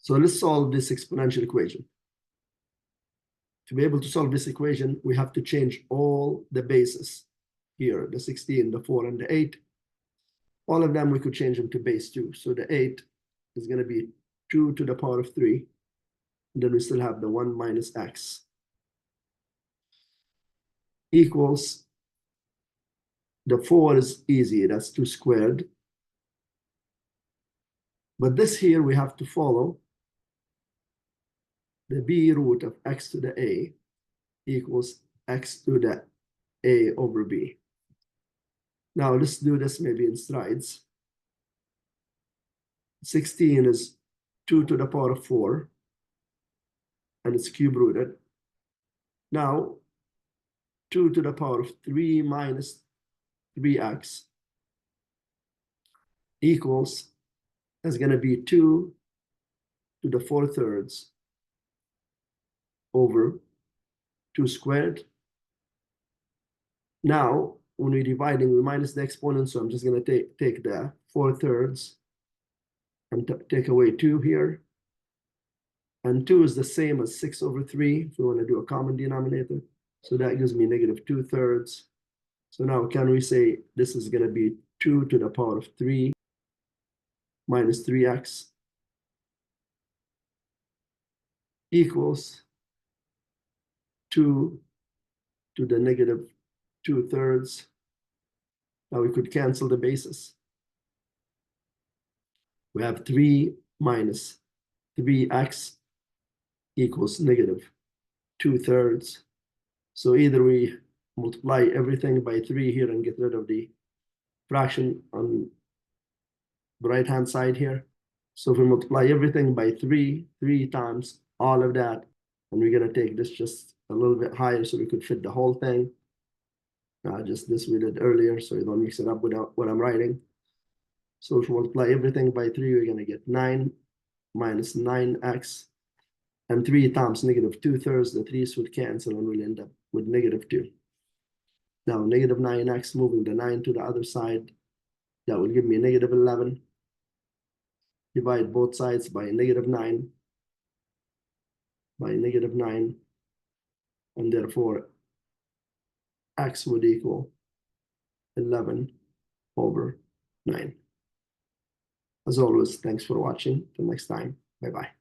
So let's solve this exponential equation. To be able to solve this equation, we have to change all the bases here, the 16, the 4, and the 8. All of them, we could change them to base 2. So the 8 is going to be 2 to the power of 3. And then we still have the 1 minus x equals, the 4 is easy, that's 2 squared. But this here, we have to follow the b root of x to the a equals x to the a over b. Now let's do this maybe in strides. 16 is 2 to the power of 4, and it's cube rooted. Now 2 to the power of 3 minus 3x equals, is going to be 2 to the 4/3 over 2 squared. Now, when we're dividing, we minus the exponent, so I'm just going to take the 4/3 and take away 2 here. And 2 is the same as 6 over 3, if we want to do a common denominator. So that gives me negative 2/3. So now can we say this is going to be 2 to the power of 3 minus 3x equals 2 to the negative 2/3. Now we could cancel the bases. We have 3 minus 3x equals negative 2/3. So either we multiply everything by 3 here and get rid of the fraction on the right-hand side here. So if we multiply everything by 3 times all of that, and we're going to take this just a little bit higher so we could fit the whole thing. Just this we did earlier, so you don't mix it up with what I'm writing. So if we multiply everything by 3, we're going to get 9 minus 9x. And 3 times negative 2/3, the 3's would cancel, and we'll end up with negative 2. Now, negative 9x, moving the 9 to the other side, that will give me negative 11. Divide both sides by negative 9, and therefore x would equal 11 over 9. As always, thanks for watching. Till next time, bye-bye.